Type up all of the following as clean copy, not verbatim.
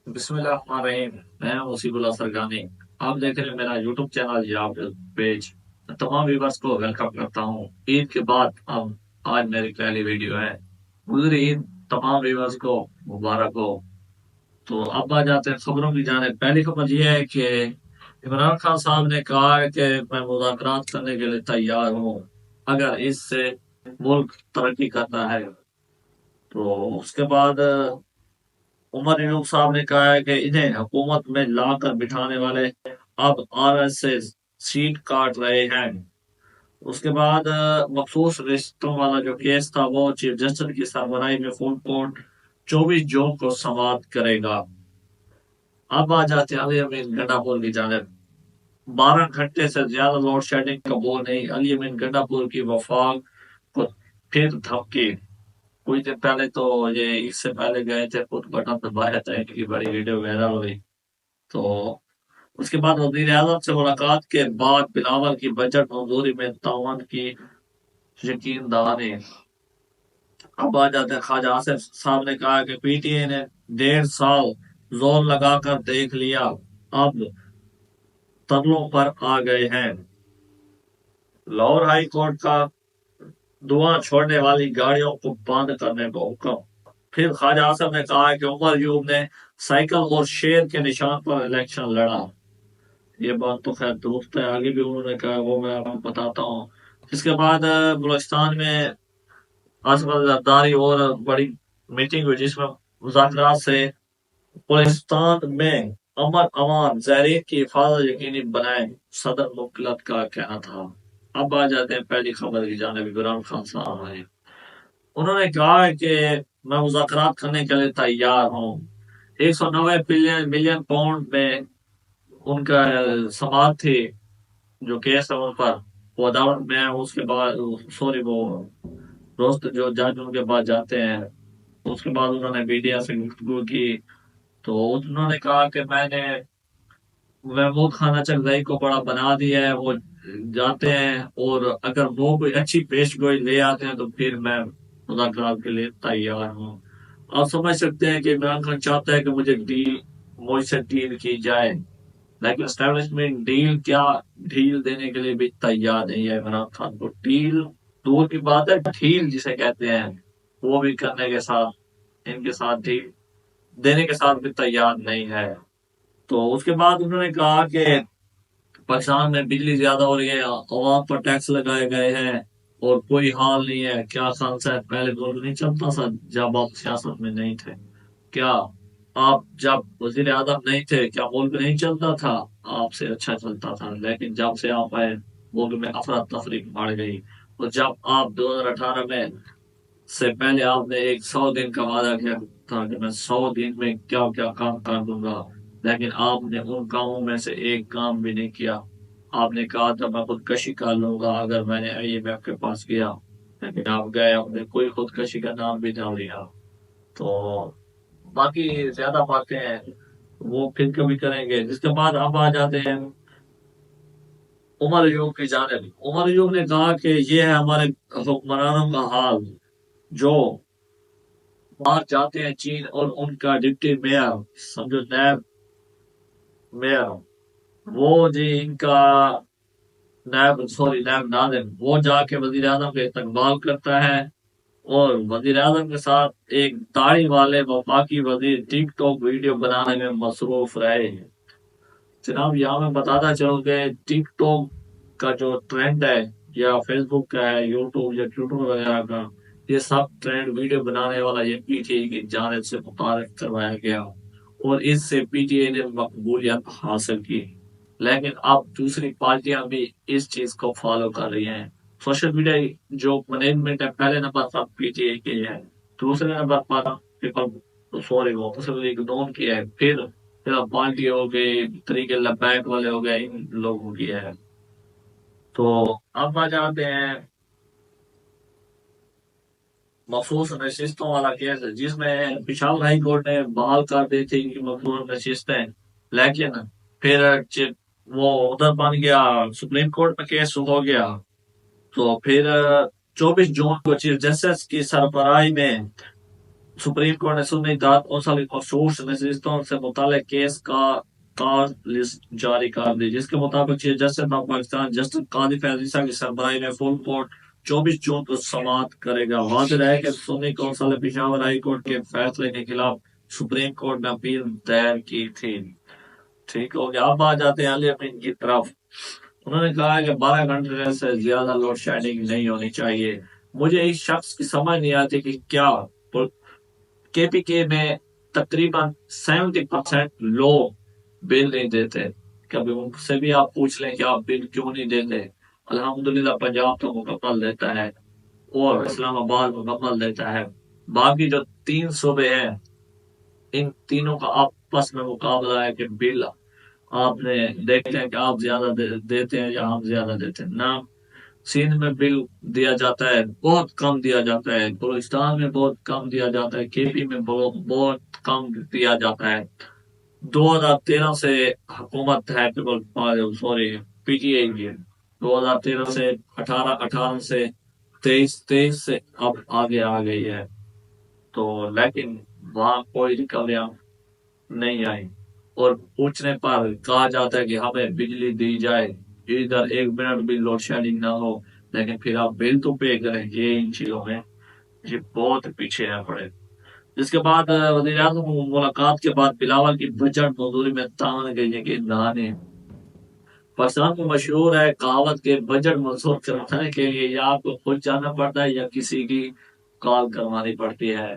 بسم اللہ الرحمن الرحیم، میں مصیب اللہ سرگانی۔ آپ دیکھ رہے ہیں میرا یوٹیوب چینل یا پیج۔ تمام ویورس کو ویلکم کرتا ہوں عید کے بعد۔ اب آج میری پہلی ویڈیو ہے۔ گزری عید تمام ویورس کو مبارک ہو۔ تو اب آ جاتے ہیں خبروں کی جانب۔ پہلی خبر یہ ہے کہ عمران خان صاحب نے کہا ہے کہ میں مذاکرات کرنے کے لیے تیار ہوں اگر اس سے ملک ترقی کرتا ہے۔ تو اس کے بعد عمر انوب صاحب نے کہا ہے کہ انہیں حکومت میں لا کر بٹھانے والے اب آر ایس سے سیٹ کاٹ رہے ہیں۔ اس کے بعد مخصوص رشتوں والا جو کیس تھا وہ چیف جسٹس کی سربراہی میں فل کورٹ 24 جون کو سماعت کرے گا۔ اب آ جاتے ہیں علی امین گنڈا پور کی جانب۔ 12 گھنٹے سے زیادہ لوڈ شیڈنگ کا بول نہیں، علی امین گنڈا پور کی وفاق کو پھر دھمکی۔ کچھ دن پہلے تو یہ اس سے پہلے گئے تھے، خود بٹن دبایا تھا، ان کی بڑی ویڈیو وائرل ہوئی۔ تو اس کے بعد وزیر اعظم سے ملاقات کے بعد بلاول کی بجٹ منظوری میں تعاون کی یقین دہانی۔ اب آ جاتے ہیں خواجہ آصف صاحب نے کہا کہ پی ٹی اے نے 1.5 سال زور لگا کر دیکھ لیا، اب ترلوں پر آ گئے ہیں۔ لاہور ہائی کورٹ کا دھواں چھوڑنے والی گاڑیوں کو بند کرنے کا حکم۔ پھر خواجہ آصف نے کہا کہ عمر یوب نے سائیکل اور شیر کے نشان پر الیکشن لڑا۔ یہ بات تو خیر درست ہے، آگے بھی انہوں نے کہا، وہ میں آپ کو بتاتا ہوں۔ اس کے بعد بلوچستان میں عصمت زرداری اور بڑی میٹنگ ہوئی جس میں مذاکرات سے بلوچستان میں امن امان زائرین کی حفاظت یقینی بنائے، صدر مملکت کا کہنا تھا۔ اب آ جاتے ہیں پہلی خبر کی جانب۔ عمران خان صاحب ہیں، انہوں نے کہا ہے کہ میں مذاکرات کرنے کے لیے تیار ہوں۔ 190 ملین پاؤنڈ میں ان کا سماعت تھی، جو کیس ہے ان پر، وہ عدالت میں ہے۔ اس کے بعد سوری وہ روست جو جج ان کے پاس جاتے ہیں، اس کے بعد انہوں نے میڈیا سے گفتگو کی۔ تو انہوں نے کہا کہ میں نے محمود خانہ چغزئی کو بڑا بنا دیا ہے، وہ جاتے ہیں اور اگر وہ کوئی اچھی پیش گوئی لے آتے ہیں تو پھر میں مذاکرات کے لیے تیار ہوں۔ آپ سمجھ سکتے ہیں کہ عمران خان چاہتا ہے کہ مجھ سے ڈیل کی جائے، لیکن اسٹیبلشمنٹ ڈھیل دینے کے لیے بھی تیار نہیں ہے عمران خان کو۔ ڈیل دور کی بات ہے، ڈھیل جسے کہتے ہیں وہ بھی کرنے کے ساتھ، ان کے ساتھ ڈھیل دینے کے ساتھ بھی تیار نہیں ہے۔ تو اس کے بعد انہوں نے کہا کہ پاکستان میں بجلی زیادہ ہو رہی ہے، عوام پر ٹیکس لگائے گئے ہیں اور کوئی حال نہیں ہے۔ کیا خان صاحب پہلے ملک نہیں چلتا تھا جب آپ سیاست میں نہیں تھے؟ کیا آپ جب وزیر اعظم نہیں تھے کیا ملک نہیں چلتا تھا؟ آپ سے اچھا چلتا تھا، لیکن جب سے آپ آئے ملک میں افراتفری بڑھ گئی۔ اور جب آپ 2018 میں سے پہلے آپ نے ایک 100 دن کا وعدہ کیا تھا کہ میں 100 دن میں کیا کیا کام کر دوں گا، لیکن آپ نے ان کاموں میں سے ایک کام بھی نہیں کیا۔ آپ نے کہا تھا میں خودکشی کر لوں گا اگر میں نے IMF کے پاس گیا، لیکن آپ گئے، آپ نے کوئی خودکشی کا نام بھی نہ لیا۔ تو باقی زیادہ باتیں ہیں وہ پھر کبھی کریں گے۔ جس کے بعد اب آ جاتے ہیں عمر ایوب کی جانب۔ عمر ایوب نے کہا کہ یہ ہے ہمارے حکمرانوں کا حال، جو باہر جاتے ہیں چین اور ان کا ڈپٹی میئر، سمجھو نیب میئر، وہ جی ان کا نیب ناظم، وہ جا کے وزیر اعظم کا استقبال کرتا ہے اور وزیر اعظم کے ساتھ ایک داڑھی والے وفاقی وزیر ٹک ٹاک ویڈیو بنانے میں مصروف رہے ہیں۔ جناب یہاں میں بتاتا چلوں کہ ٹک ٹاک کا جو ٹرینڈ ہے، یا فیس بک کا ہے، یوٹیوب یا ٹویٹر وغیرہ کا، یہ سب ٹرینڈ ویڈیو بنانے والا یہ پی ٹی اے کی جانب سے متعارف کروایا گیا اور اس سے پی ٹی اے نے مقبولیت حاصل کی۔ لیکن اب دوسری پارٹیاں بھی اس چیز کو فالو کر رہی ہیں۔ سوشل میڈیا جو مینجمنٹ ہے، پہلے number per P T A کی ہے، دوسرے نمبر پر وہ مسلم لیگ نون کی ہے، پھر پارٹی ہو گئی، طریقے لبیک والے ہو گئے، ان لوگوں کی ہے۔ تو اب آ جاتے ہیں مخصوص نشستوں والا کیس ہے، جس میں پشاور ہائی کورٹ نے بحال کر دی تھی کہ مخصوص نشستیں، لیکن پھر وہ ادھر بن گیا، سپریم کورٹ میں کیس ہو گیا۔ تو پھر 24 جون کو چیف جسٹس کی سربراہی میں سپریم کورٹ نے سنی داد منسلک مخصوص نشستوں سے متعلق کیس کا لسٹ جاری کر دی، جس کے مطابق chief justice of Pakistan justice قاضی فیض عیسیٰ کی سربراہی میں فل کورٹ 24 جون کو سماعت کرے گا۔ واضح ہے کہ سنی کونسل نے پشاور ہائی کورٹ کے فیصلے کے خلاف سپریم کورٹ میں اپیل دائر کی تھی۔ ٹھیک ہو گیا، اب آ جاتے ہیں علی امین کی طرف۔ انہوں نے کہا کہ 12 گھنٹے سے زیادہ لوڈ شیڈنگ نہیں ہونی چاہیے۔ مجھے اس شخص کی سمجھ نہیں آتی کہ کیا کے پی کے میں تقریباً 70% لوگ بل نہیں دیتے۔ کبھی ان سے بھی آپ پوچھ لیں کہ آپ بل کیوں نہیں دیتے۔ الحمدللہ پنجاب تو مکمل دیتا ہے اور اسلام آباد مکمل دیتا ہے۔ باقی جو 3 صوبے ہیں ان تینوں کا آپس میں مقابلہ ہے کہ بل آپ نے دیکھتے ہیں کہ آپ زیادہ دیتے ہیں یا ہم زیادہ دیتے ہیں۔ نہ سندھ میں بل دیا جاتا ہے، بہت کم دیا جاتا ہے، بلوچستان میں بہت کم دیا جاتا ہے، کے پی میں بہت کم دیا جاتا ہے۔ 2013 سے حکومت ہے، سوری پی ٹی آئی کی 2013 سے 18 سے 23 سے اب آگے آ گئی ہے، تو لیکن وہاں کوئی ریکوریاں نہیں آئی، اور پوچھنے پر کہا جاتا ہے کہ ہمیں بجلی دی جائے، ادھر 1 منٹ بھی لوڈ شیڈنگ نہ ہو، لیکن پھر آپ بل تو پے کریں۔ یہ ان چیزوں میں یہ بہت پیچھے ہے پڑے۔ جس کے بعد وزیر اعظم ملاقات کے بعد بلاول کی بجٹ منظوری میں تان گئی کہ نانے پاکستان کو مشہور ہے کہاوت کے بجٹ منظور کرنے کے لیے یا آپ کو خود جانا پڑتا ہے یا کسی کی کال کروانی پڑتی ہے،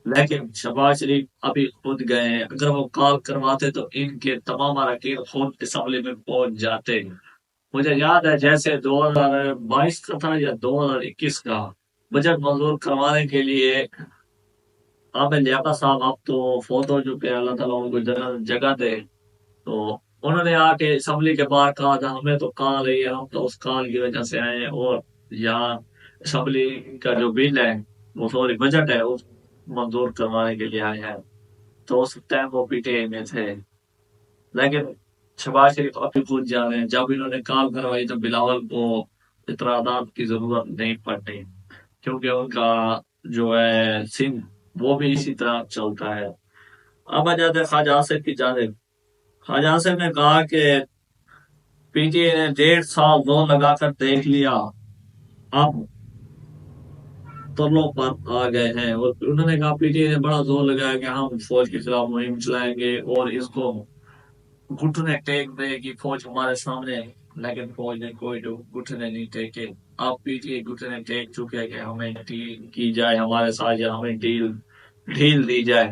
لیکن شہباز شریف ابھی خود گئے ہیں۔ اگر وہ کال کرواتے تو ان کے تمام اراکین خود اسمبلی میں پہنچ جاتے۔ مجھے یاد ہے جیسے 2022 کا تھا یا 2021 کا، بجٹ منظور کروانے کے لیے عامر لیاقت صاحب اب تو فوت ہو چکے ہیں، اللہ تعالیٰ ان کو جگہ دے، تو انہوں نے آ کے اسمبلی کے باہر کہا تھا ہمیں تو کال ہے، ہم تو اس کال کی وجہ سے آئے ہیں، اور یہاں اسمبلی کا جو بل ہے وہ سوری بجٹ ہے اس منظور کروانے کے لیے آئے ہیں، تو اس ٹائم وہ پی ٹی آئی میں تھے، لیکن شہباز شریف ابھی خود جا رہے ہیں۔ جب انہوں نے کال کروائی تو بلاول کو اطلاعات کی ضرورت نہیں پڑتی، کیونکہ ان کا جو ہے سنگھ وہ بھی اسی طرح چلتا ہے۔ اب آ جاتے ہیں خواجہ آصف کی جانب۔ خواجہ آصف نے کہا کہ پی ٹی اے نے 1.5 سال زور لگا کر دیکھ لیا، اب ترلوں پر آ گئے ہیں، اور انہوں نے کہا پی ٹی اے نے بڑا زور لگایا کہ ہم فوج کے خلاف مہم چلائیں گے اور اس کو گھٹنے ٹیک دے گی فوج ہمارے سامنے، لیکن فوج نے کوئی گھٹنے نہیں ٹیکے۔ اب پی ٹی اے گھٹنے ٹیک چکے کہ ہمیں ڈیل کی جائے ہمارے ساتھ یا ہمیں ڈھیل دی جائے،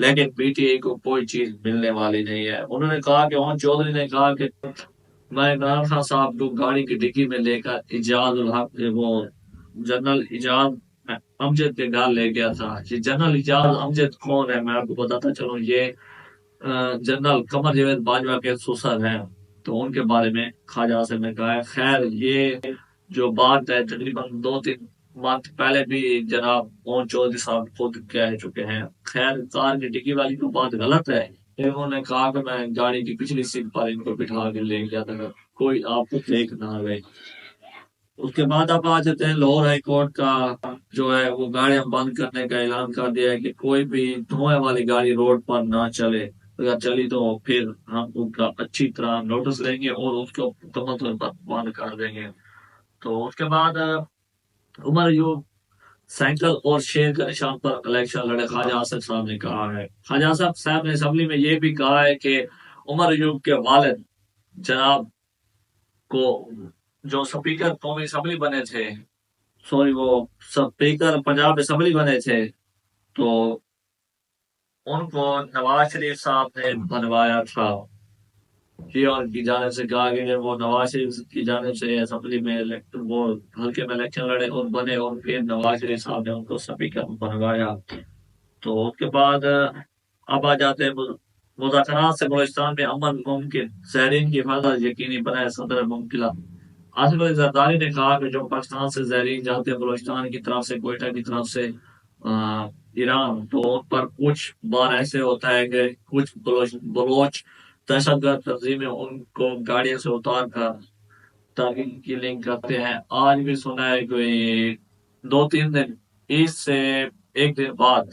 لیکن پی ٹی اے کو کوئی چیز ملنے والی نہیں ہے۔ انہوں نے کہا کہ وہاں چودھری نے کہا کہ میں عمران خان صاحب کو گاڑی کی ڈگی میں لے کر ایجاد الحق وہ جنرل ایجاد امجد کے گھر لے گیا تھا۔ یہ جنرل ایجاد امجد کون ہے میں آپ کو بتاتا چلوں، یہ جنرل قمر جاوید باجوہ کے سسر ہیں، تو ان کے بارے میں خواجہ آصف نے کہا ہے۔ خیر یہ جو بات ہے تقریباً 2-3 ماہ پہلے بھی جناب مون چودھری صاحب خود کہہ چکے ہیں۔ خیر کار کی ڈگی والی تو بات غلط ہے، انہوں نے کہا کہ میں گاڑی کی پچھلی سیٹ پر ان کو بٹھا کے لے گیا تھا، کوئی آپ کو دیکھ نہ گئے۔ اس کے بعد آپ آ جاتے ہیں لاہور ہائی کورٹ کا جو ہے وہ گاڑیاں بند کرنے کا اعلان کر دیا ہے کہ کوئی بھی دھوئیں والی گاڑی روڈ پر نہ چلے، اگر چلی تو پھر ہم ان کا اچھی طرح نوٹس لیں گے اور اس کو مکمل طور پر بند کر دیں گے۔ تو اس کے بعد عمر ایوب سینکل اور شیر کا نشان پر الیکشن لڑے، خواجہ آصف صاحب نے کہا ہے۔ خواجہ آصف صاحب نے اسمبلی میں یہ بھی کہا ہے کہ عمر ایوب کے والد جناب کو جو سپیکر قومی اسمبلی بنے تھے، سوری وہ سپیکر پنجاب اسمبلی بنے تھے، تو ان کو نواز شریف صاحب نے بنوایا تھا۔ یہ ان کی جانب سے کہا گیا کہ وہ نواز شریف کی جانب سے اسمبلی میں وہ حلقے میں الیکشن لڑے اور بنے، اور پھر نواز شریف صاحب نے ان کو سپیکر بنوایا۔ تو اس کے بعد اب آ جاتے ہیں مذاکرات سے بلوچستان میں امن ممکن، زائرین کی حفاظت یقینی بنائے صدر ممکنہ۔ آصف علی زرداری نے کہا کہ جو پاکستان سے زائرین جاتے ہیں بلوچستان کی طرف سے، کوئٹہ کی طرف سے ایران، تو ان پر کچھ بار ایسے ہوتا ہے کہ کچھ بلوچ دہشت گرد تنظیمیں ان کو گاڑیوں سے اتار کر تاکہ کلنگ کرتے ہیں۔ آج بھی سنا ہے کہ 2-3 دن عید سے 1 دن بعد